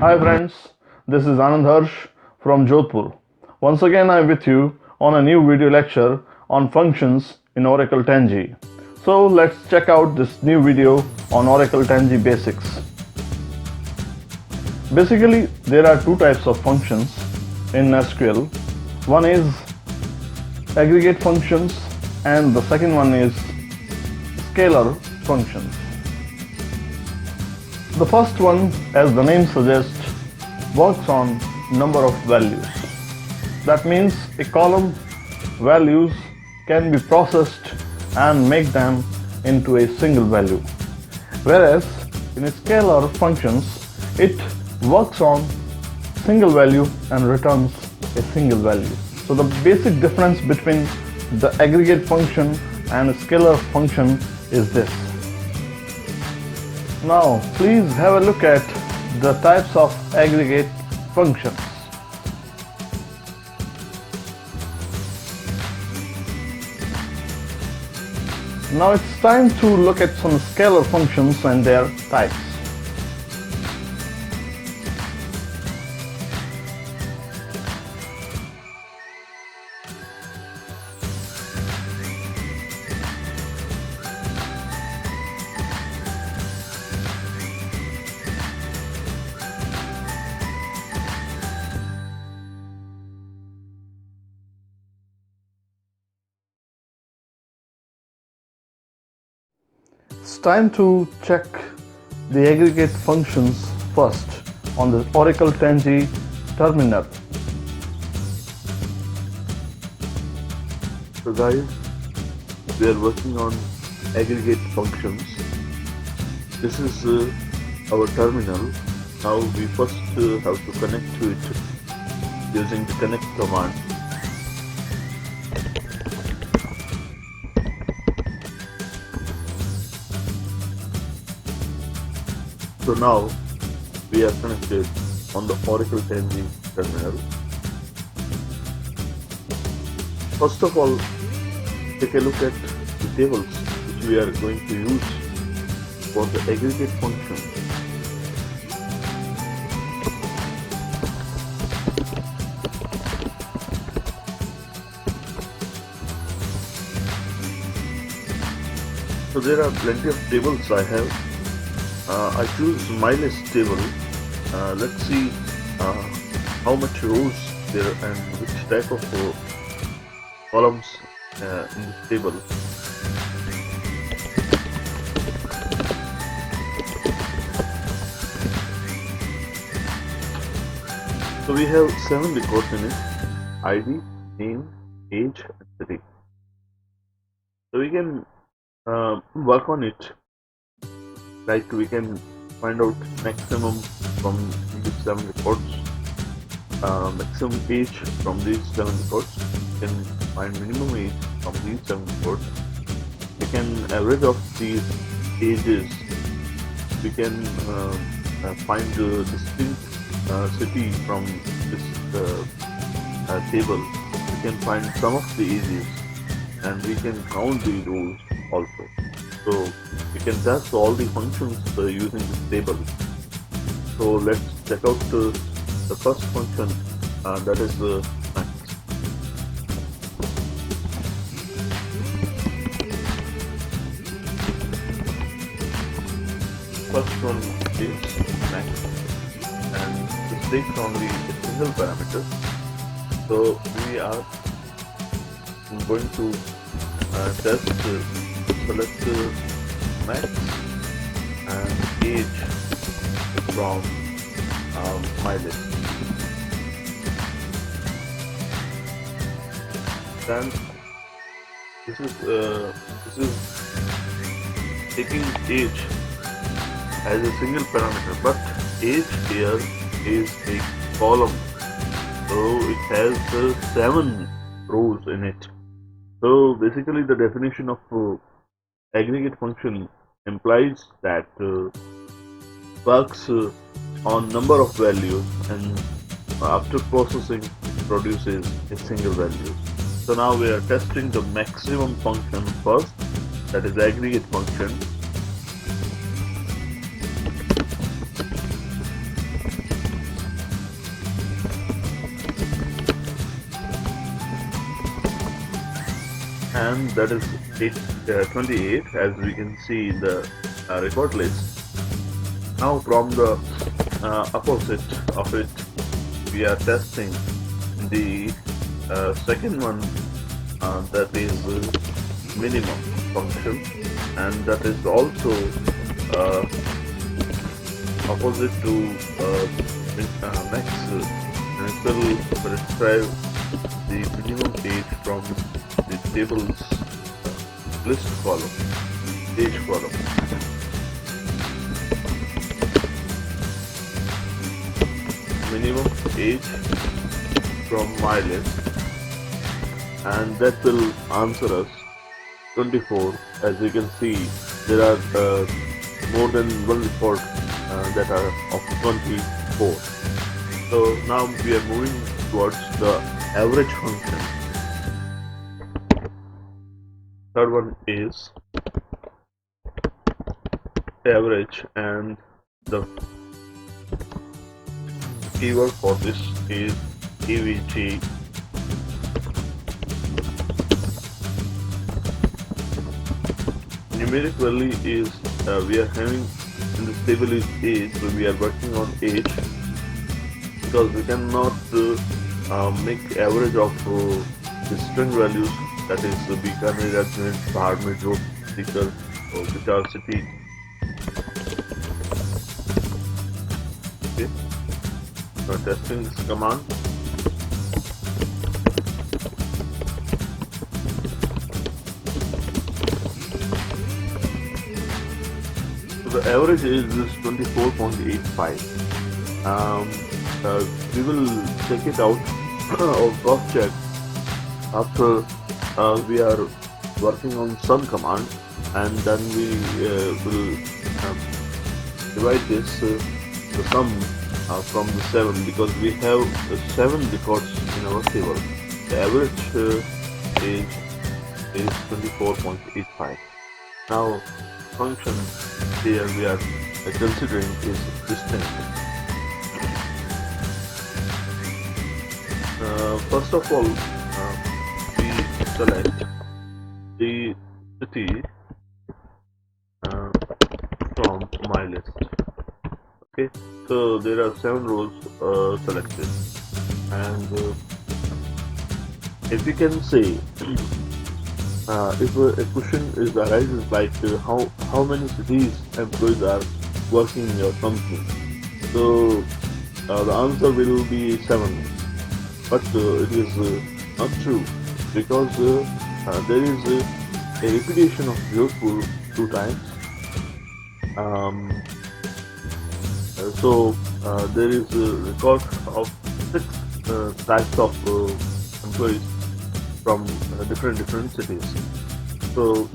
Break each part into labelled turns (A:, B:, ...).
A: Hi friends, this is Anand Harsh from Jodhpur. Once again I am with you on a new video lecture on functions in Oracle 10G. So let's check out this new video on Oracle 10G basics. Basically there are two types of functions in SQL. One is aggregate functions and the second one is scalar functions. The first one, as the name suggests, works on number of values. That means a column values can be processed and make them into a single value. Whereas in a scalar functions, it works on single value and returns a single value. So the basic difference between the aggregate function and a scalar function is this. Now please have a look at the types of aggregate functions. Now it's time to look at some scalar functions and their types. It's time to check the aggregate functions first on the Oracle 10G terminal.
B: So guys, we are working on aggregate functions. This is our terminal. Now we first have to connect to it using the connect command. So now we are connected on the Oracle 10G terminal. First of all, take a look at the tables which we are going to use for the aggregate function. So there are plenty of tables I have. I choose MyList table. Let's see how much rows there and which type of columns in this table. So we have 7 records in it: ID, name, age, and city. So we can work on it. Like we can find out maximum from these 7 records, maximum age from these 7 records. We can find minimum age from these 7 records. We can average of these ages. We can find the distinct city from this table. We can find some of the ages, and we can count the rows also. So we can test all the functions using this table. So let's check out the first function, that is max. First one is max, and this takes only a single parameter. So we are going to test. Select max and age from MyList. Then this is taking age as a single parameter, but age here is a column, so it has 7 rows in it. So basically the definition of aggregate function implies that works on number of values, and after processing produces a single value. So now we are testing the maximum function first, that is aggregate function. and that is 28, as we can see in the record list. Now from the opposite of it, we are testing the second one, that is minimum function, and that is also opposite to max, and it will describe the minimum age from the table's list column, age column. Minimum age from my list, and that will answer us 24. As you can see, there are more than one record that are of 24. So now we are moving towards the average function. Third one is average, and the keyword for this is avg. Numeric value is we are having in this table is age, so we are working on age because we cannot make average of the string values, that is Bikaner, Ajmer, Bhadmer, Jodh, Sikar, or Gujar city. Okay, now testing this command. So the average is 24.85. We will check it out or cross check after we are working on sum command, and then we will divide this the sum from the 7, because we have 7 records in our table. The average age is 24.85. Now function here we are considering is distinct. First of all, we select the city from my list. Okay, so there are 7 rows selected, and if we can say if a question is arises like how many cities employees are working in your company, so the answer will be 7. But it is not true, because there is a repetition of Jodhpur 2 times. So there is a record of 6 types of employees from different cities. So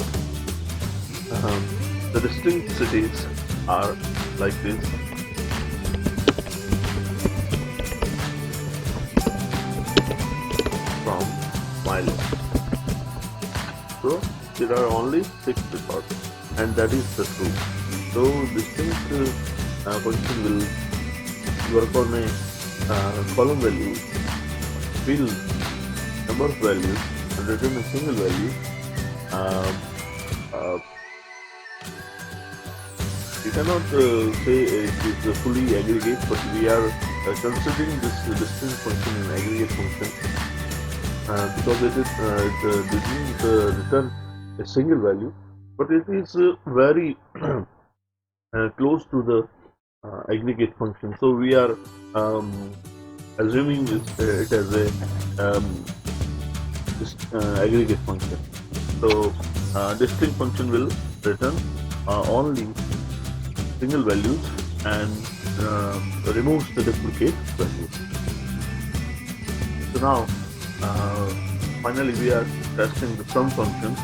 B: the distinct cities are like this. From my list. So there are only 6 records, and that is the truth. So distinct function will work on a column value, field number of values, and return a single value. You cannot say it is fully aggregate, but we are considering this distinct function in aggregate function because it didn't return a single value, but it is very close to the aggregate function. So we are assuming it as a aggregate function. So distinct function will return only single values and removes the duplicate values. So now finally we are testing the sum function.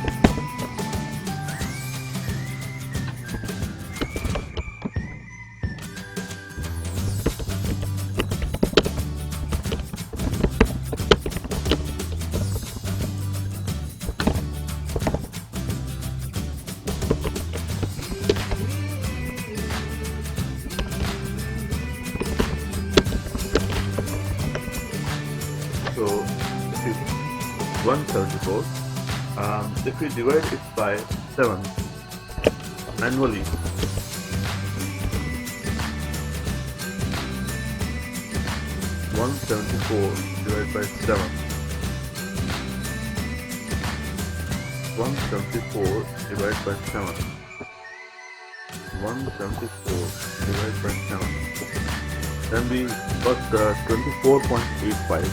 B: So it is 134, If we divide it by 7 manually, one 74 divided by 7. 174 divided by 7. 174 divided by 7. Then we got 24.85.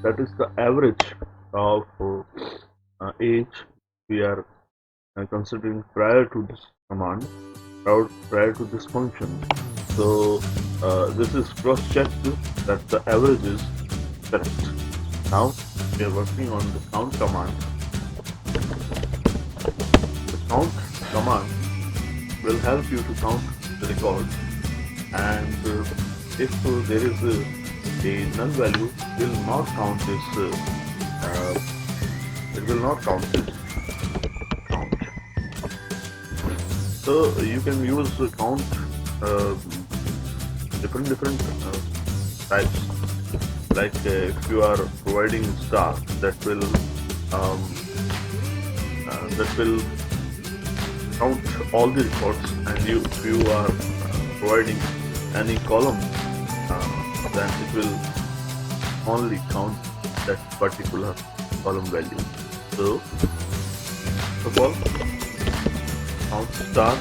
B: That is the average of age we are considering prior to this command, prior to this function. So this is cross-checked that the average is correct. Now we are working on the count command. The count command will help you to count the record, and if there is a null value, it will not count this. It will not count this count. So you can use the count different types. Like if you are providing star, that will count all the records, and if you are providing any column, then it will only count that particular column value. So first of all, count star.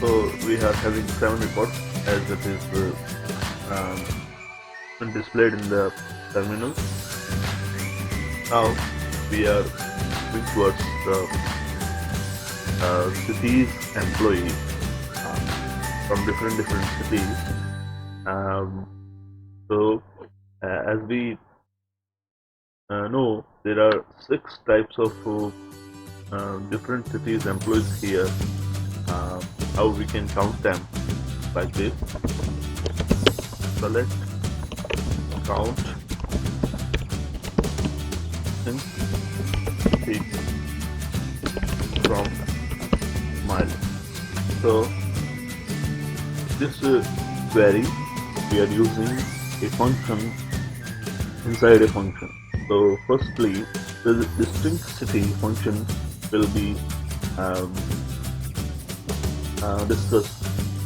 B: So we are having 7 records as it is displayed in the terminal. Now we are going towards the cities employee from different cities. So as we know, there are 6 types of different cities employees here. How we can count them like this. Select count in city from mile. So this query, we are using a function inside a function. So firstly, the distinct city function will be discussed,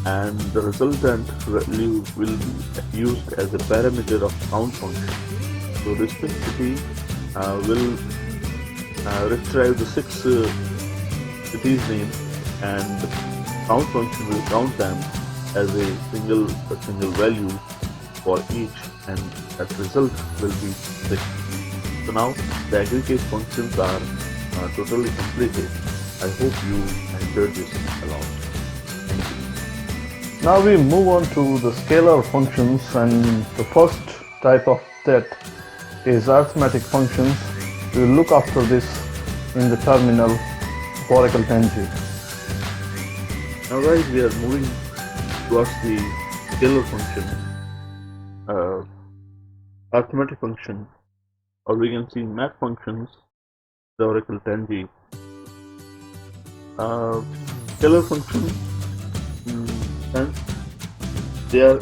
B: and the resultant value will be used as a parameter of count function. So distinct city will retrieve the 6 cities name, and the count function will count them as a single value for each, and that result will be 6. So now the aggregate functions are totally completed. I hope you enjoyed this a lot.
A: Now we move on to the scalar functions, and the first type of that is arithmetic functions. We will look after this in the terminal of Oracle 10G.
B: Now guys, we are moving towards the scalar function, arithmetic function, or we can see math functions, the Oracle 10G. Scalar function, and they are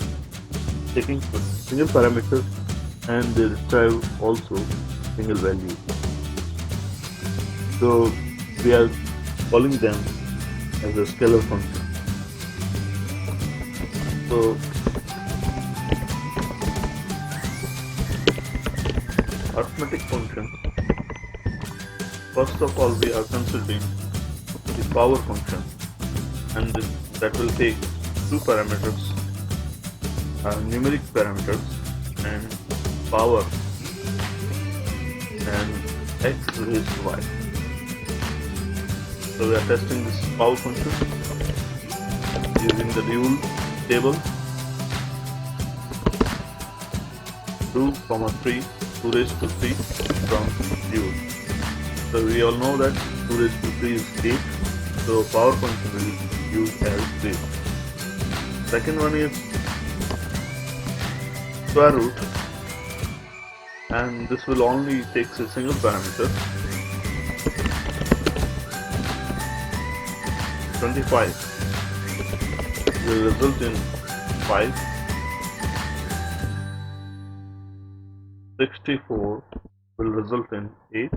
B: taking single parameter and they retrieve also single value. So we are calling them as a scalar function. So arithmetic function, first of all we are considering the power function, and that will take 2 parameters, numeric parameters, and power and x raised to y. So we are testing this power function using the rule table. 2, 3, 2 raised to 3 from rule. So we all know that 2 raised to 3 is 8. So power function will be used as 3. Second one is square root, and this will only take a single parameter, 25. will result in 5. 64 will result in 8,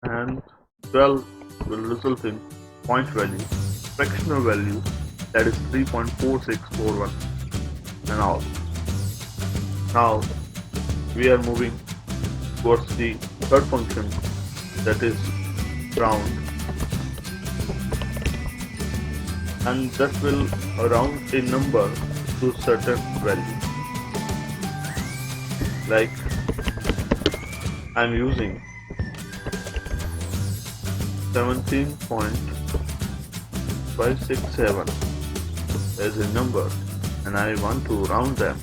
B: and 12 will result in point value, fractional value, that is 3.4641 and all. Now we are moving towards the third function, that is round, and that will round a number to certain value. Like I'm using 17.567 as a number, and I want to round them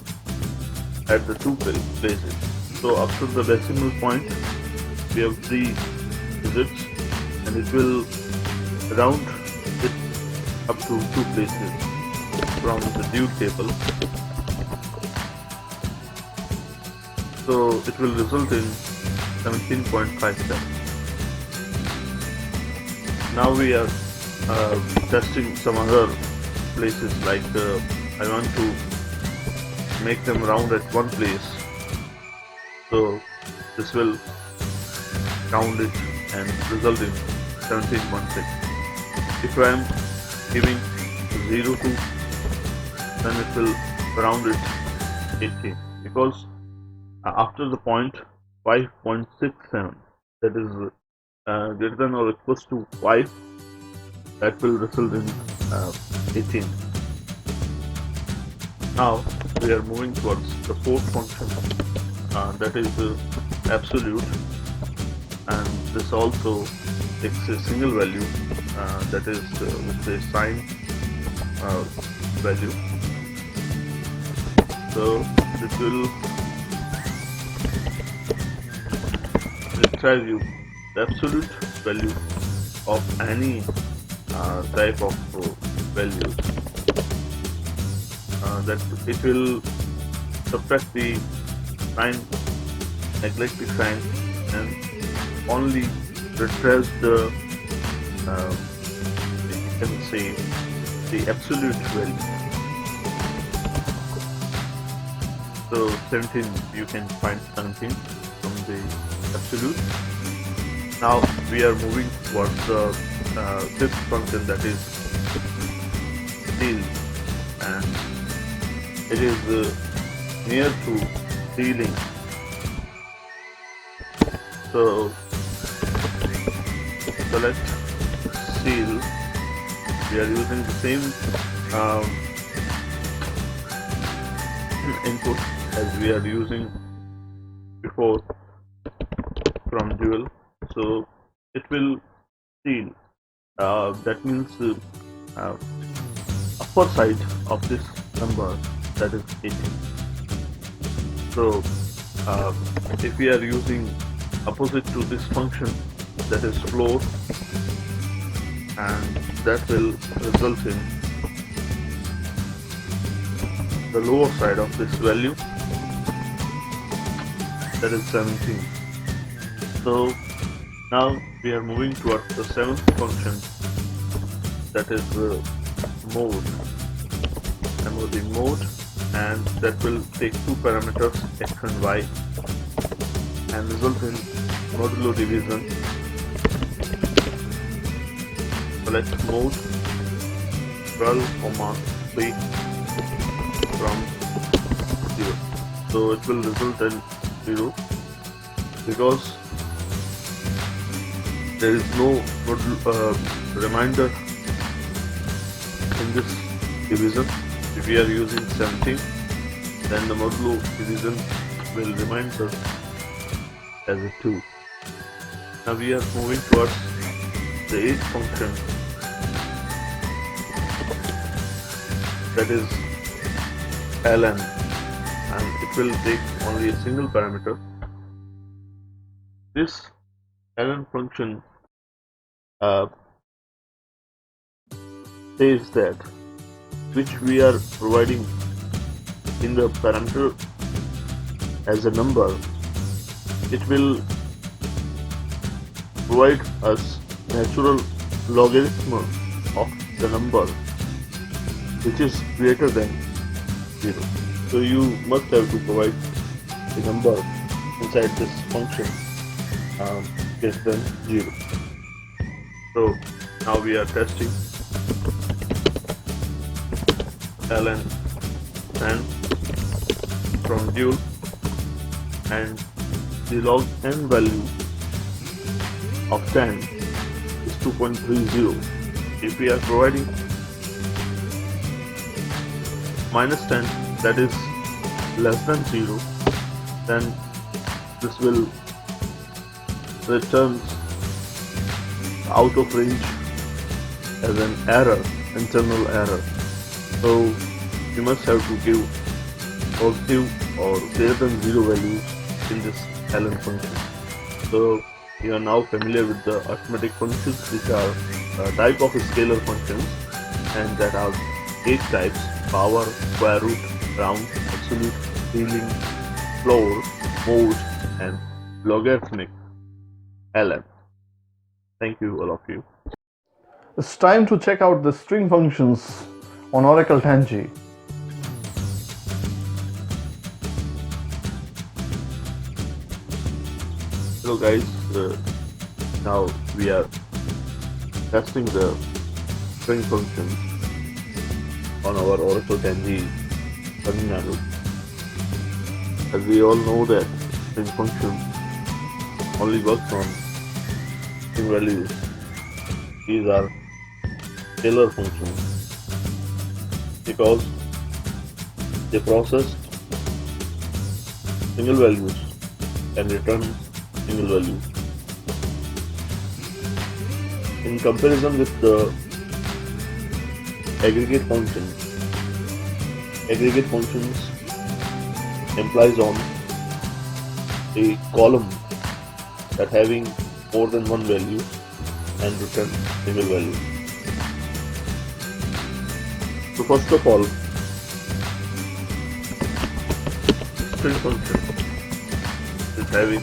B: at the two places. So after the decimal point we have 3 digits, and it will round it up to 2 places from the due table. So it will result in 17.57. Now we are testing some other places, like I want to make them round at one place. So this will round it and result in 17.16. If I am giving 0 to, then it will round it 18, because after the point 5.67, that is greater than or equal to 5, that will result in 18. Now we are moving towards the fourth function, that is absolute, and this also takes a single value, that is with a sign value. So it will retrieve you the absolute value of any type of values. That it will subtract the sign, neglected sign, and only retrieves the you can say the absolute value. So 17, you can find 17 from the absolute. Now we are moving towards the fifth function, that is ceil, and it is near to ceiling. So select ceil. We are using the same input as we are using before from dual. So it will ceil, that means upper side of this number, that is 18. So if we are using opposite to this function, that is floor, and that will result in the lower side of this value, that is 17. So now we are moving towards the seventh function, that is mode, mode, and that will take two parameters, x and y, and result in modulo division. Select mode 12,3 from 0. So it will result in 0, because there is no reminder in this division. If we are using 17, then the modulo division will remind us as a 2. Now we are moving towards the eighth function, that is ln, and it will take only a single parameter. This ln function says that which we are providing in the parameter as a number, it will provide us natural logarithm of the number which is greater than 0. So you must have to provide the number inside this function greater than 0. So now we are testing ln and from dual, and the log n value of 10 is 2.30. If we are providing minus 10, that is less than 0, then this will return out of range as an error, internal error. So you must have to give positive or greater than 0 values in this ln function. So you are now familiar with the arithmetic functions, which are a type of scalar functions, and that are 8 types: power, square root, round, absolute, ceiling, floor, mode, and logarithmic ln. Thank you, all of you.
A: It's time to check out the string functions on Oracle Tangy.
B: Hello guys, now we are testing the string functions on our Oracle Tangy terminal. As we all know that string function only works on string values. These are scalar functions because they process single values and return single values. In comparison with the aggregate functions implies on a column that having more than one value and return single value. So first of all, string function is having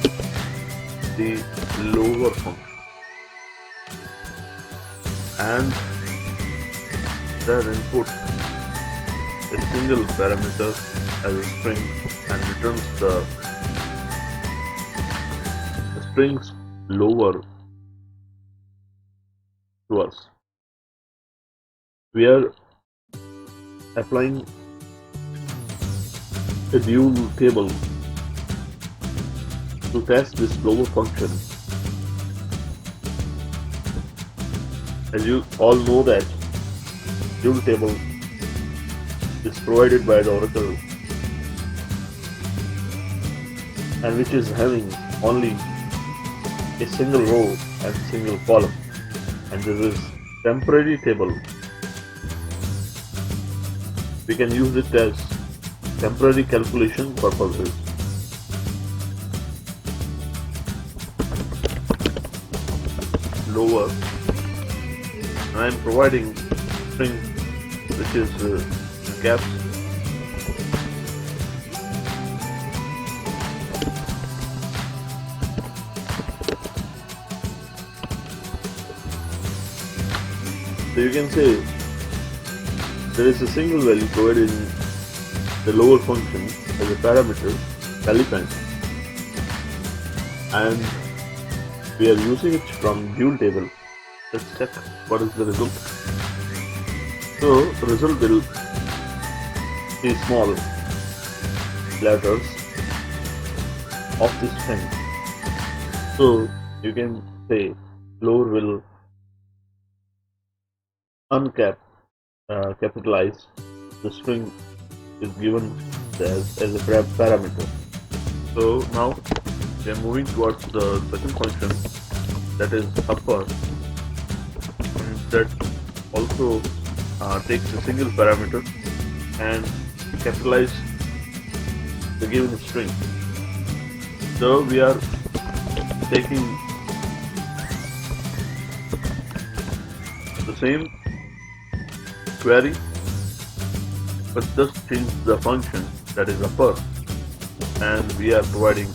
B: the lower function, and their input a single parameter as a string and returns the strings lower to us. We are applying a dual table to test this lower function. As you all know that dual table is provided by the Oracle, and which is having only a single row and single column, and this is temporary table. We can use it as temporary calculation purposes. Lower, and I am providing string which is in caps. So you can say there is a single value provided in the lower function as a parameter, elephant, and we are using it from dual table. Let's check what is the result. So the result will be small letters of this string. So you can say lower will capitalize the string is given as a parameter. So now we are moving towards the second function, that is upper, and that also takes a single parameter and capitalize the given string. So we are taking the same query, but just change the function, that is upper, and we are providing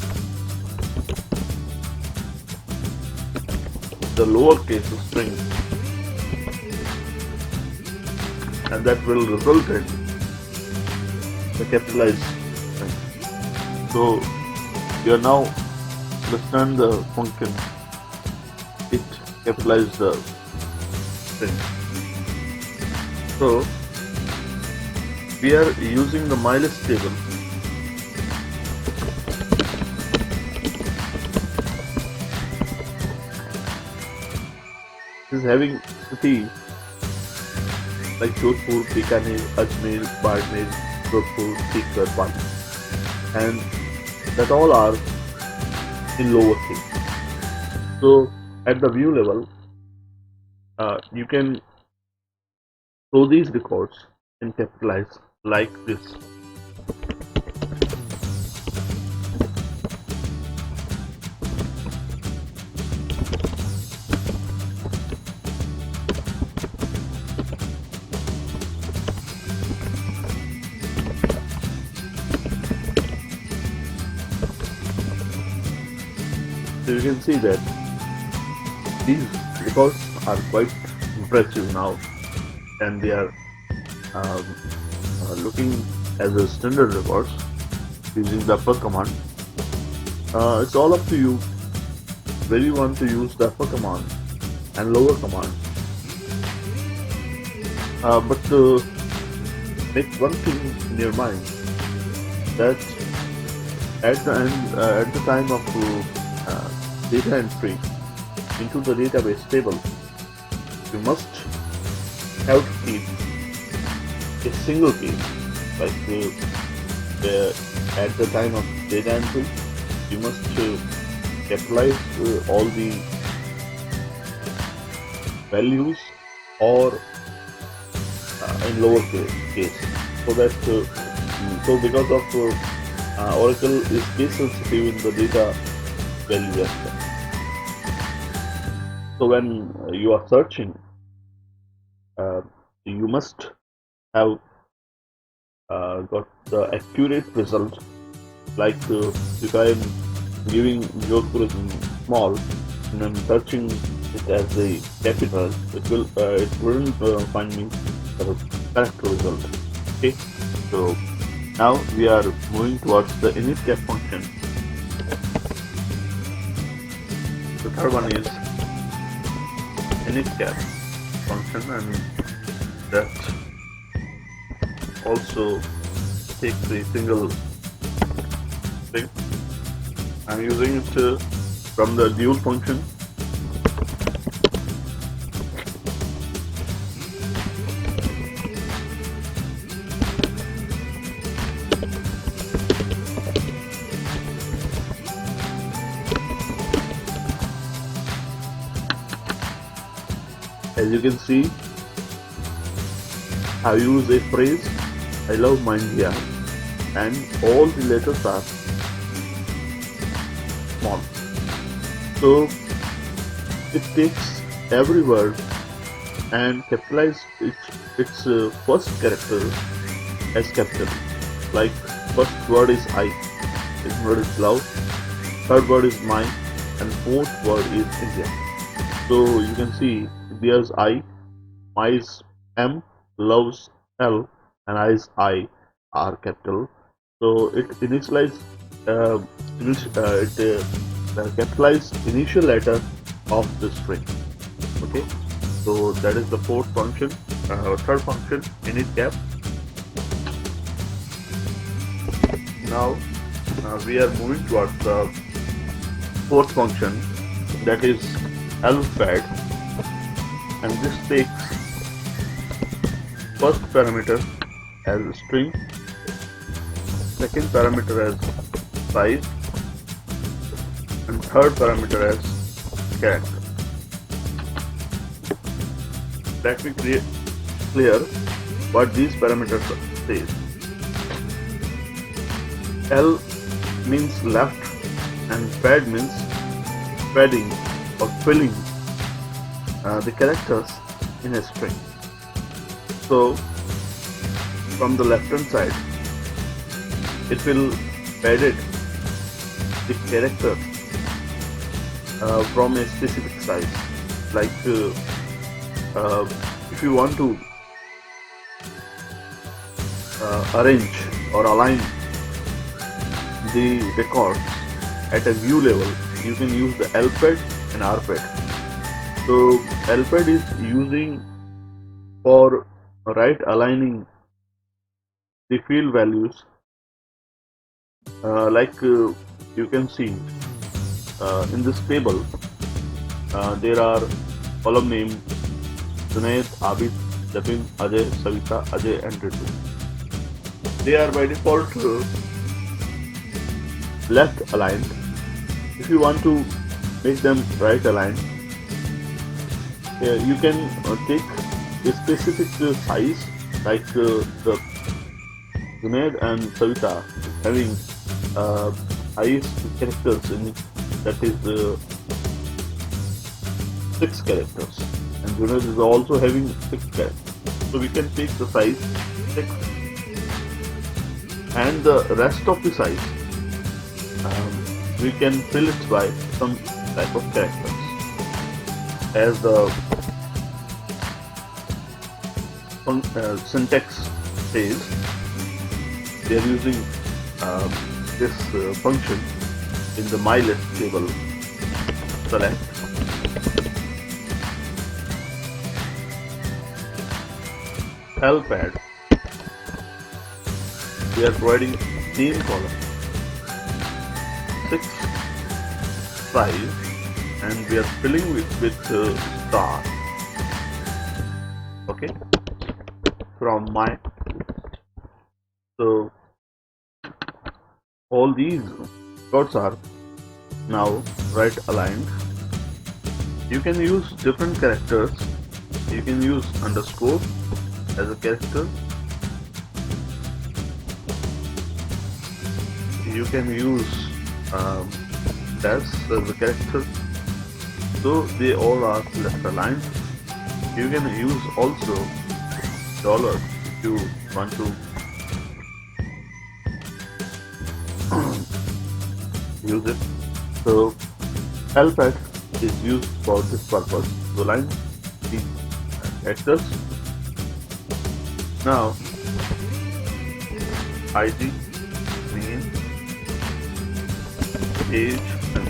B: the lowercase string and that will result in the capitalized string. So you are now understand the function. It capitalized the string. So we are using the mylist table is having cities like Jodhpur, Bikaner, Ajmer, Bardmer, Jodhpur, Sikar, Pali, and that all are in lowercase. So at the view level, you can show these records in capitalize like this. So you can see that these records are quite impressive now, and they are looking as a standard records using the upper command. It's all up to you whether you want to use the upper command and lower command. But make one thing in your mind, that at the end, at the time of data entry into the database table, you must have to keep a single key. Like at the time of data entry, you must capitalize all the values or in lower case, so that so because of Oracle is case sensitive in the data value aspect. So when you are searching, you must have got the accurate result. Like if I am giving Jodhpur as small and I'm searching it as a capital, it wouldn't find me the correct result. Okay, so now we are moving towards the init cap function. The third one is init cap function, and that also takes a single string. I'm using it from the dual function. As you can see, I use a phrase, I love my India, and all the letters are small. So it takes every word and capitalize its first character as capital. Like first word is I, second word is love, third word is my, and fourth word is India. So you can see there's I, my is M, love's L, and I's I are capital. So it initialize capitalize initial letter of the string. Okay, so that is the fourth function. Third function, init cap. Now we are moving towards the fourth function, that is alphabet, and this takes first parameter as a string, second parameter as size, and third parameter as character. Let me clear what these parameters say. L means left and pad means padding or filling the characters in a string. So from the left hand side, it will padded the character from a specific size. Like if you want to arrange or align the records at a view level, you can use the LPAD and RPAD. So LPAD is using for right aligning the field values, you can see in this table there are column name Junaid, Abid, Japin, Ajay, Savita, Ajay and Ritu. They are by default left aligned. If you want to make them right aligned, you can take a specific size, like the Junaid and Savita having highest characters in it, that is 6 characters, and Junaid is also having 6 characters. So we can take the size 6, and the rest of the size we can fill it by some type of characters. As the syntax says, they are using this function in the mylist table. Select LPAD. We are providing name column 6 size, and we are filling with star. Okay, from my. So all these records are now right aligned. You can use different characters. You can use underscore as a character. You can use dash as a character. So they all are left aligned. You can use also dollar if you want to use it. So LPAD is used for this purpose, to align the characters. Now ID, name, age, and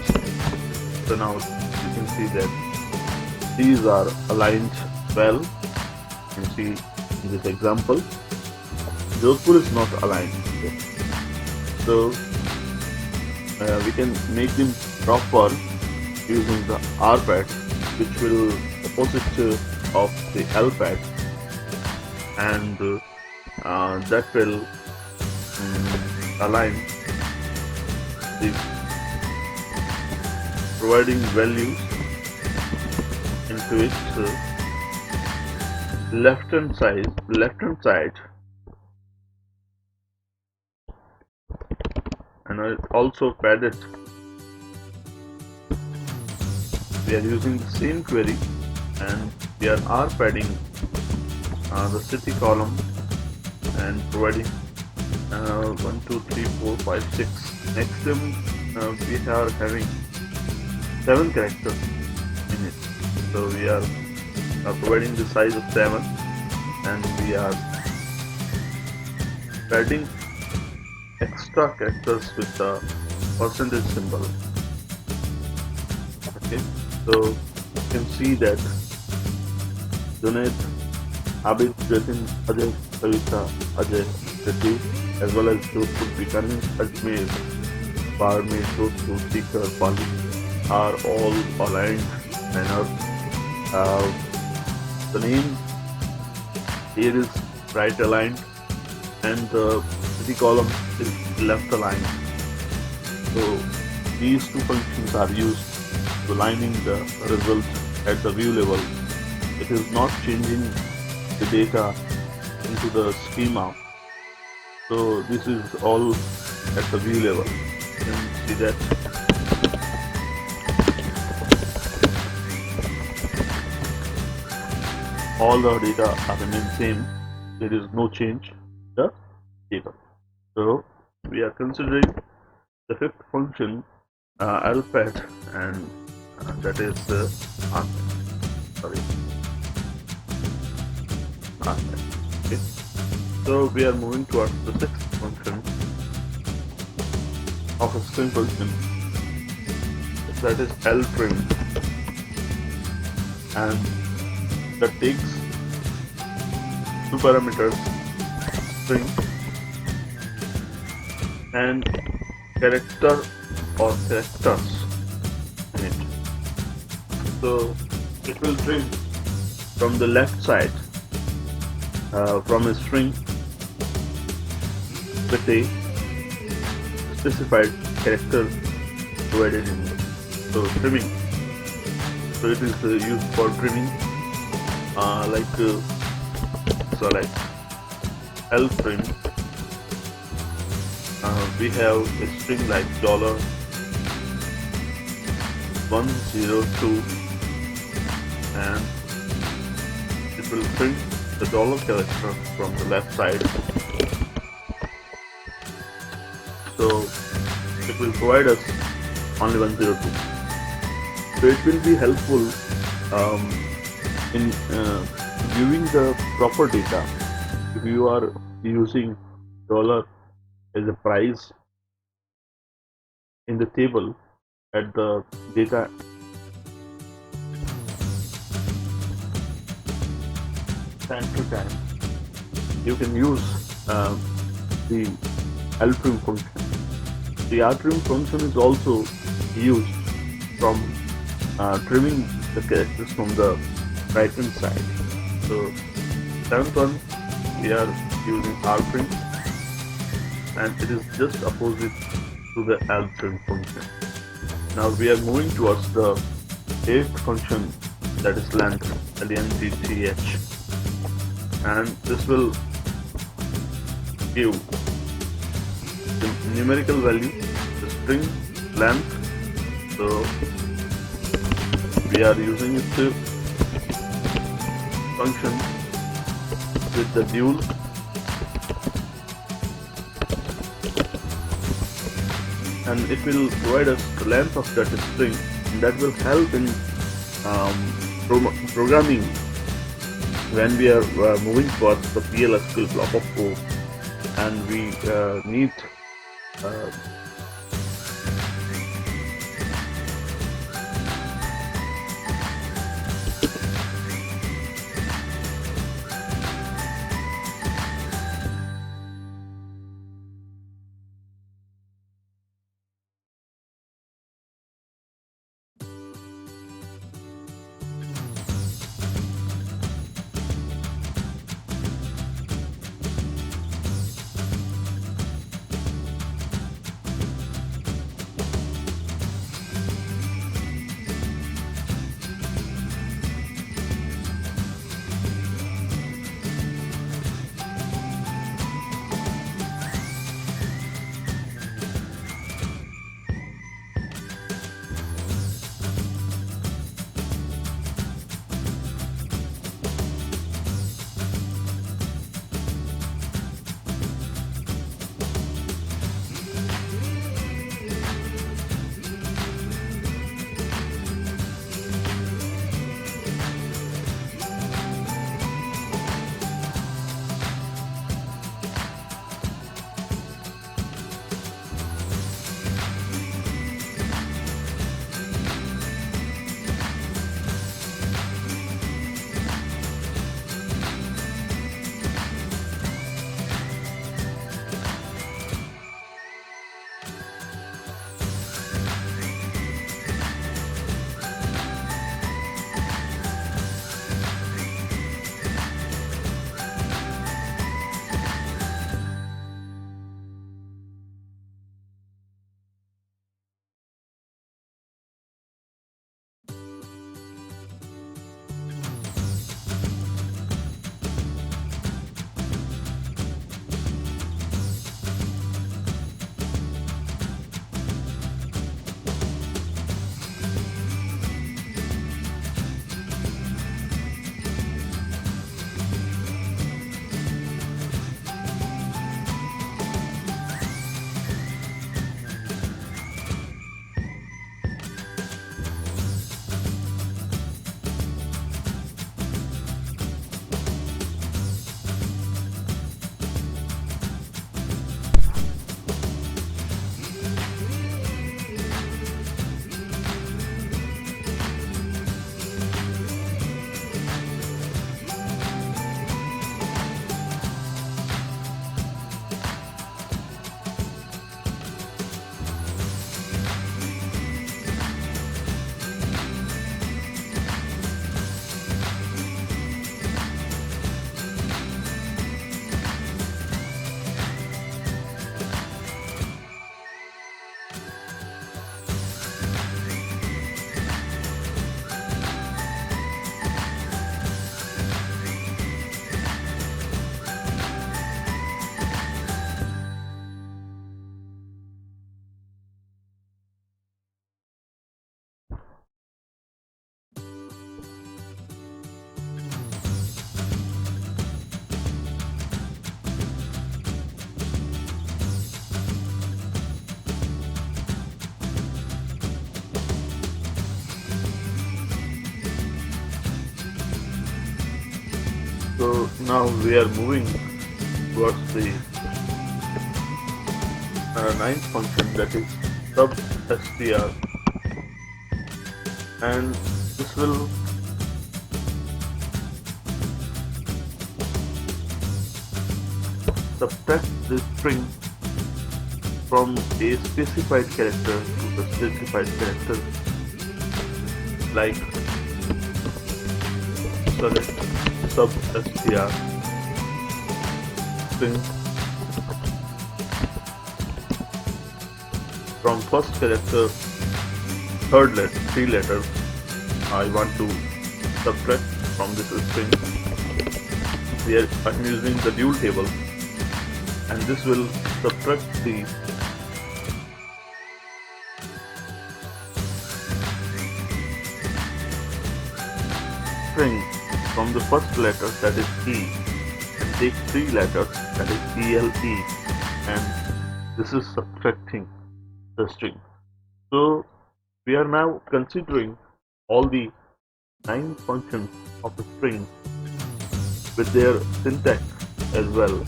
B: so now you can see that these are aligned well. You can see in this example, Jodhpur is not aligned. So we can make them proper using the RPAD, which will opposite of the LPAD, and that will align the providing values into its left hand side, and also padded. We are using the same query, and we are padding the city column and providing 1, 2, 3, 4, 5, 6. Next we are having 7 characters in it. So we are providing the size of 7, and we are padding extra characters with the percentage symbol. Okay, so you can see that Junaid, Abid, Jatin, Ajay, Savita, Ajay, Ritu, as well as Jodhpur, Bikaner, Ajmer, Barmer, Jodhpur, Sikar, Pali are all aligned manner. The name here is right aligned, and the city column is left aligned. So these two functions are used to aligning the result at the view level. It is not changing the data into the schema. So this is all at the view level. You can see that. All the data are remain same. There is no change in the table. So we are considering the fifth function, LPAD, and that is RPAD. Okay. So we are moving towards the sixth function of a string function, that is ltrim, and that takes two parameters, string and character or characters in it. So it will trim from the left side from a string with a specified character provided in it. So trimming. So it is used for trimming, like ltrim. We have a string like $102, and it will print the dollar character from the left side. So it will provide us only 102. So it will be helpful in viewing the proper data. If you are using dollar as a price in the table at the data time to time, you can use the ltrim function. The ltrim function is also used from trimming the characters from the right hand side. So seventh one, we are using ltrim, and it is just opposite to the ltrim function. Now we are moving towards the eighth function, that is length, length, and this will give the numerical value, the string length. So we are using it to function with the dual, and it will provide us the length of that string, and that will help in programming when we are moving towards the PLSQL block of code, and we need So now we are moving towards the ninth function, that is sub-str, and this will subtract the string from a specified character to the specified character, like select sub-str string from first character, third letter, 3 letters. I want to subtract from this string. Here I'm using the dual table, and this will subtract the string from the first letter, that is E, and take 3 letters, that is ELE, and this is subtracting the string. So we are now considering all the 9 functions of the string with their syntax as well.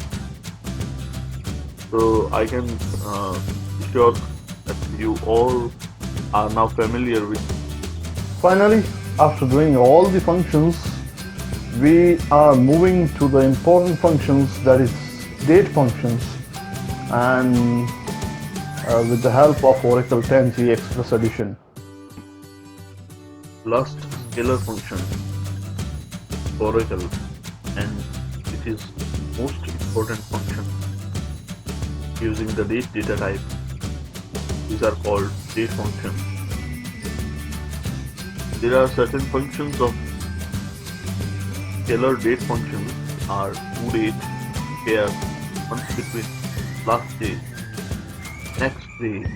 B: So I can be sure that you all are now familiar with.
A: Finally, after doing all the functions, we are moving to the important functions, that is date functions, and with the help of Oracle 10G Express Edition.
B: Last scalar function, Oracle, and it is most important function using the date data type. These are called date functions. There are certain functions of scalar date functions are due date, pair, months between, last day, next day,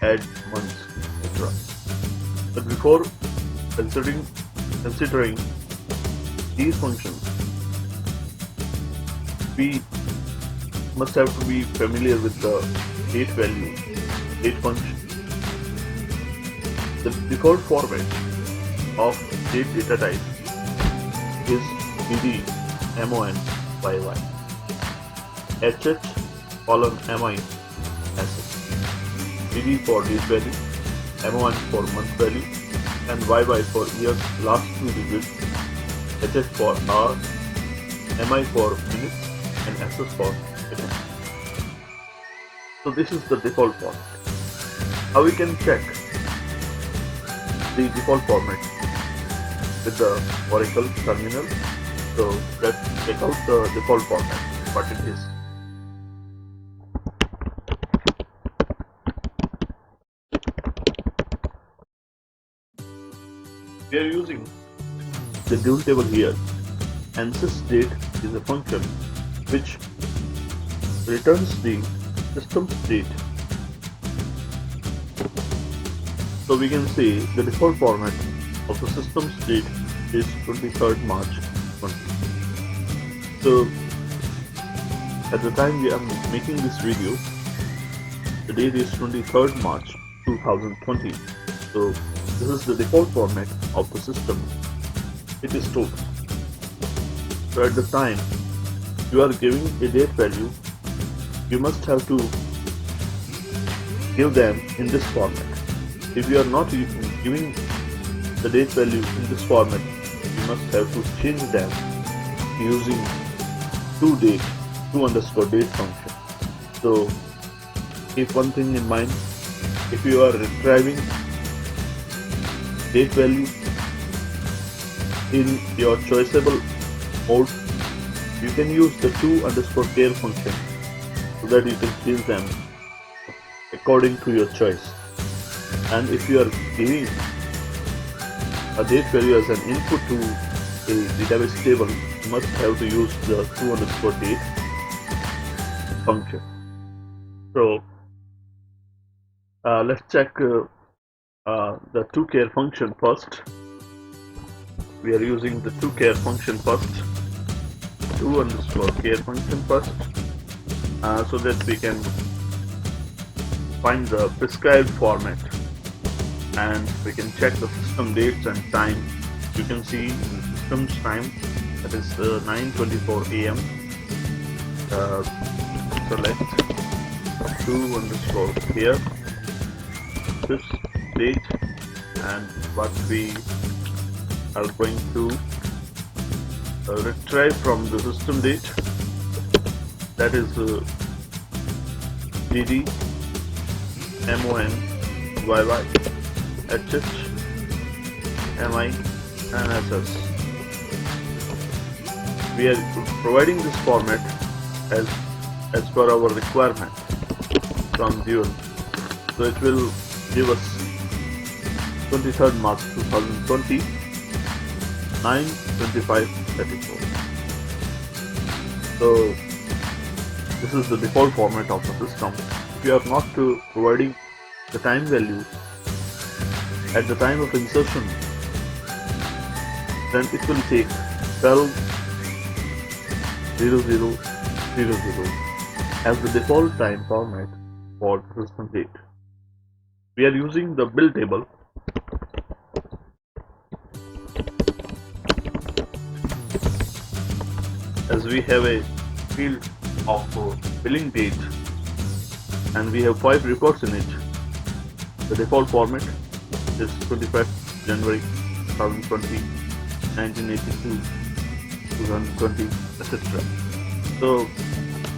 B: add months, etc. But before considering these functions, we must have to be familiar with the date value, date function. The default format of date data type is dd mon yy, hh colon mi ss, dd for date value, mon for month value, and yy for year's last 2 digits, hh for hour, mi for minutes, and ss for seconds. So this is the default format. How we can check the default format with the Oracle terminal? So let's check out the default format, what it is. We are using the dual table here, and sysdate is a function which returns the system state. So we can say the default format of the system state is 23rd March 20. So at the time we are making this video, the date is 23rd March 2020. So this is the default format of the system. It is stored. So at the time you are giving a date value, you must have to give them in this format. If you are not giving the date value in this format, you must have to change them using to_date function. So keep one thing in mind: if you are retrieving date value in your choiceable mode, you can use the to_care function so that you can change them according to your choice. And if you are giving a date value as an input to a database table, you must have to use the to_date function. So let's check the to_care function first. We are using the to_care function first, to_care function first, so that we can find the prescribed format, and we can check the system dates and time. You can see in the system's time that is 9:24 a.m. Select to underscore here this date and what we are going to retrieve from the system date, that is dd mon yy hh mi and ss. We are providing this format as per our requirement from Dual. So it will give us 23rd March 2020 9:25:34. So this is the default format of the system. If you are not providing the time value at the time of insertion, then it will take 12:00:00 as the default time format for the system date. We are using the bill table. As we have a field of billing date and we have 5 records in it, the default format is 25th January 2020, 1982, 2020, etc. So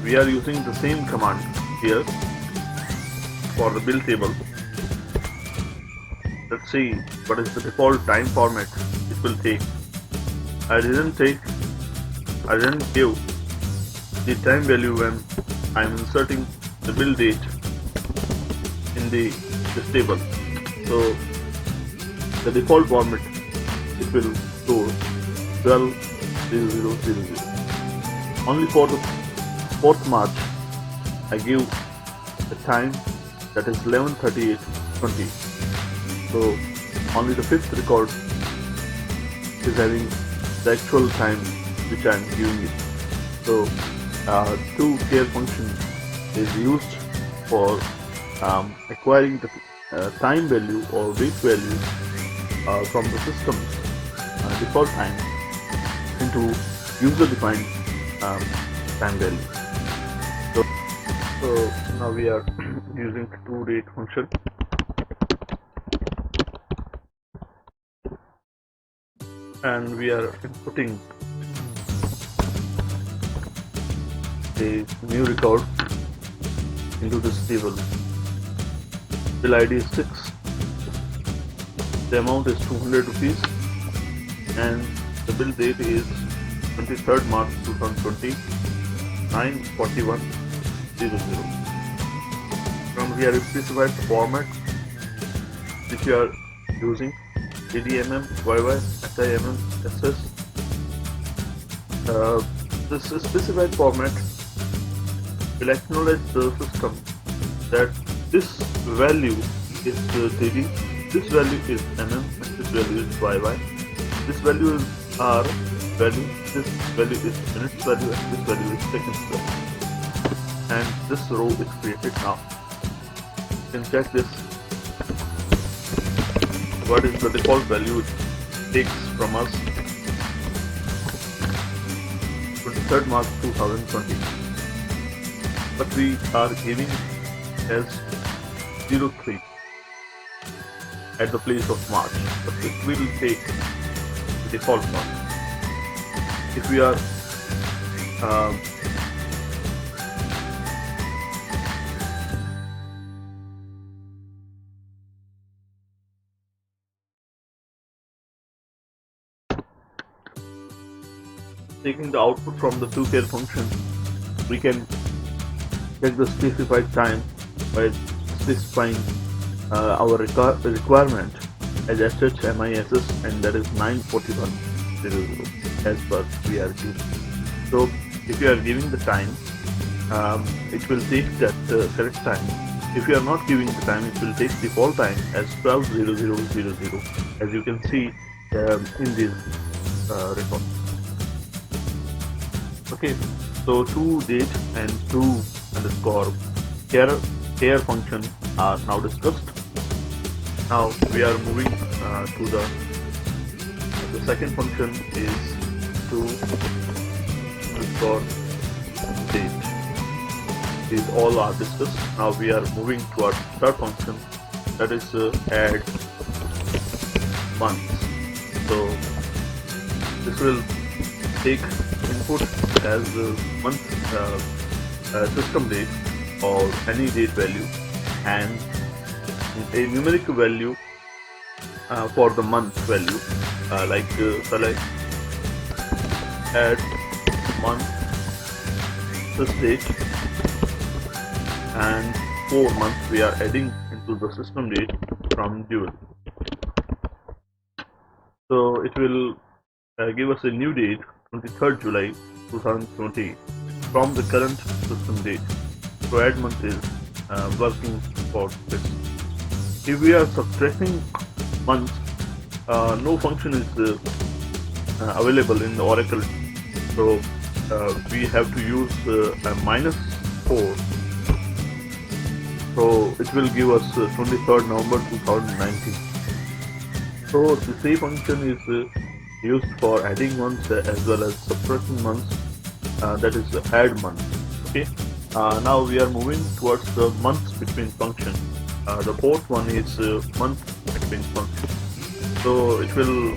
B: we are using the same command here for the bill table. Let's see what is the default time format it will take. I didn't give the time value when I am inserting the bill date in this table. So the default format it will store 12:00:00. Only for the 4th March I give the time, that is 11:38:20. So only the 5th record is having the actual time which I am giving it. So char function is used for acquiring the time value or wait value from the system's default time into user defined time value. So now we are using toDate function. And we are inputting a new record into this table. Bill ID is 6. The amount is 200 rupees and the bill date is 23rd March 2020, 9:41:00. From here we specify the format which we are using: DDMM, YY, SIMM, SS. This specified format will acknowledge the system that this value is DD, this value is MM, and this value is YY. This value is R value, this value is minutes value, and this value is seconds value. And this row is created now. You can check this. What is the default value it takes from us? 23rd March 2020. But we are giving as 03 at the place of March. But it will take the default one. If we are taking the output from the char function, we can get the specified time by specifying our requirement as HHMISS, and that is 9:41:00 as per we are giving. So if you are giving the time, it will take that correct time. If you are not giving the time, it will take default time as 12:00:00, as you can see in this record. Okay, so toDate and to_char function are now discussed. Now we are moving to the second function is to record date. These all are discussed. Now we are moving towards third function, that is add months. So this will take input as month system date or any date value and a numeric value for the month value, like select add month this date, and 4 months we are adding into the system date from dual. So it will give us a new date, 23rd July 2020, from the current system date. So add month is working for this. If we are subtracting months, no function is available in the Oracle. So we have to use a -4. So it will give us 23rd November 2019. So the same function is used for adding months as well as subtracting months, that is add month. Okay. Now we are moving towards the months between function. The fourth one is month between function. So it will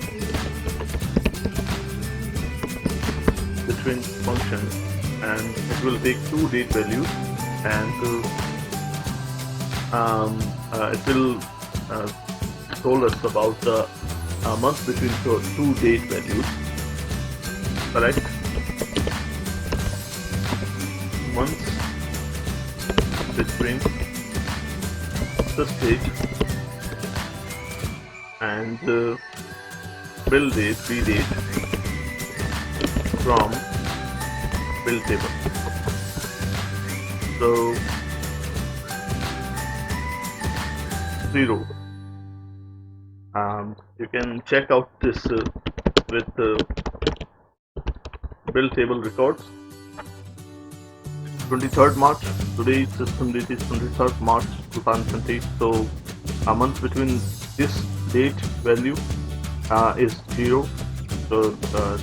B: between function and it will take two date values and it will told us about the month between two date values. Correct? Months between this date and bill date, B date from bill table. So 0. You can check out this with bill table records. 23rd March, today's system date is 23rd March 2020. So a month between this date value is 0. So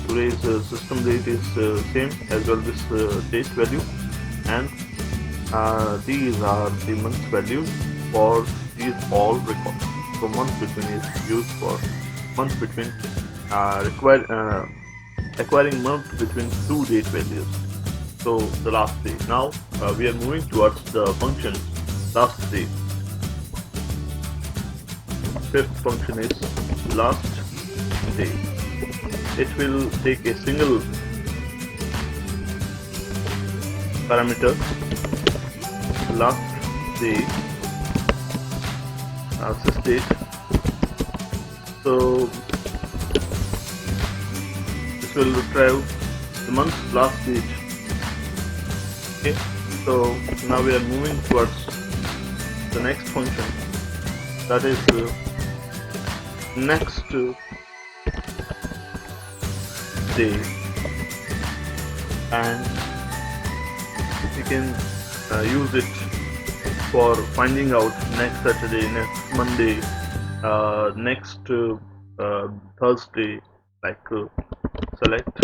B: today's system date is same as well this date value, and these are the month values for these all records. So month between is used for month between acquiring month between two date values. So the last day. Now we are moving towards the function last day. Fifth function is last day. It will take a single parameter, last day, sys date. So this will retrieve the month's last date. Okay, so now we are moving towards the next function, that is next day, and you can use it for finding out next Saturday, next Monday, next Thursday, like select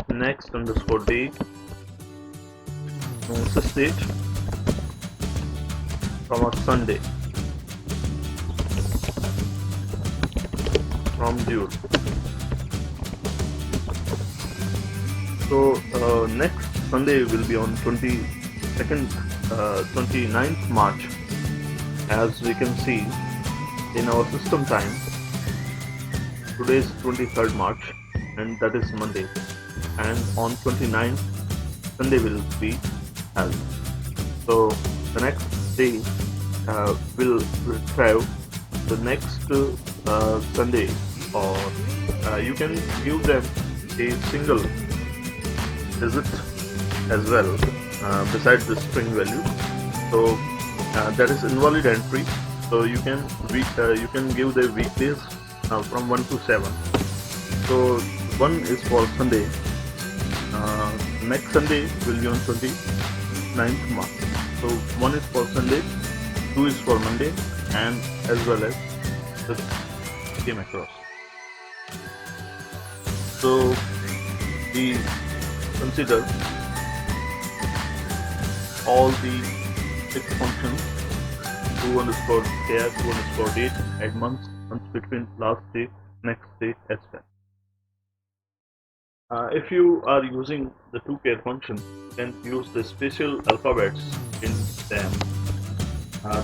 B: next underscore day, sys date from a Sunday from dual. So next Sunday will be on 29th March. As we can see in our system time, today is 23rd March and that is Monday, and on 29th Sunday will be held. So the next day will retrieve the next Sunday, or you can give them a single digit as well besides the string value. So that is invalid entry. So you can give the weekdays from 1 to 7. So 1 is for Sunday. Next Sunday will be on 29th March. So 1 is for Sunday, 2 is for Monday, and as well as this came across. So we consider all the 6 functions: 2 underscore char, 2 underscore date, add months between, last day, next day, etc. If you are using the 2 char function, you can use the special alphabets in them.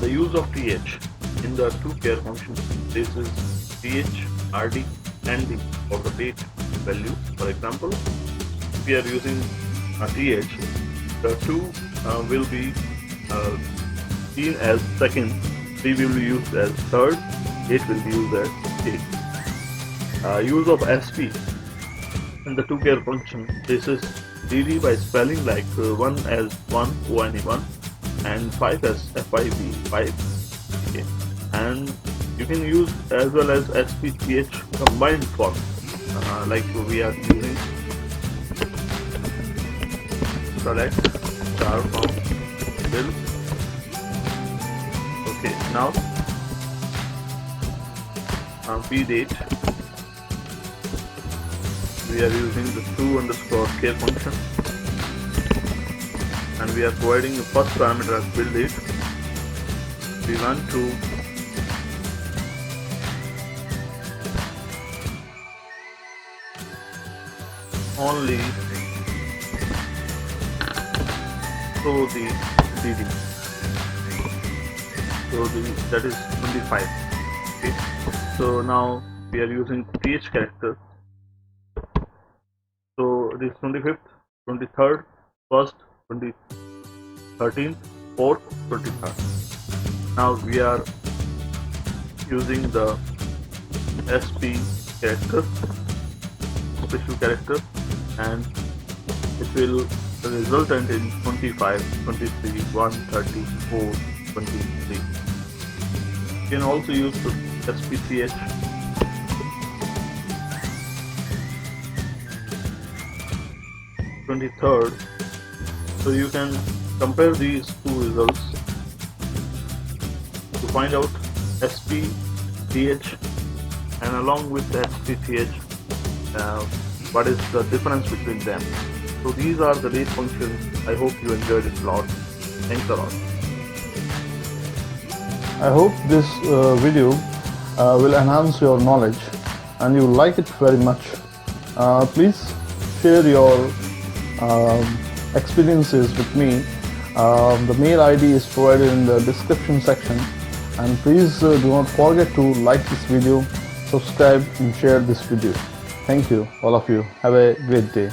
B: The use of th in the 2 char function places th, rd, and d for the date value. For example, if we are using th, the 2 will be seen as second, 3 will be used as third, 8 will be used as eighth. Use of sp in the 2 char function places dd by spelling like 1 as 1, one, and 5 as fiv, 5. Okay. And you can use as well as spth combined form, like we are using select char from will. Okay, now pdate, we are using the 2 underscore char function, and we are providing the first parameter as build date. We want to only show the dd, so that is 25. Okay, so now we are using th character, so it is 25th, 23rd, 1st, 13th, 4th, 23rd. Now we are using the sp character, special character, and it will resultant in 25, 23, 1, 30, 4, 23. You can also use the spth, (23rd). So you can compare these two results to find out sp, th, and along with the spth, what is the difference between them. So these are the date functions. I hope you enjoyed it a lot. Thanks a lot.
A: I hope this video will enhance your knowledge and you like it very much. Please share your experiences with me. The mail ID is provided in the description section, and please do not forget to like this video, subscribe and share this video. Thank you all of you. Have a great day.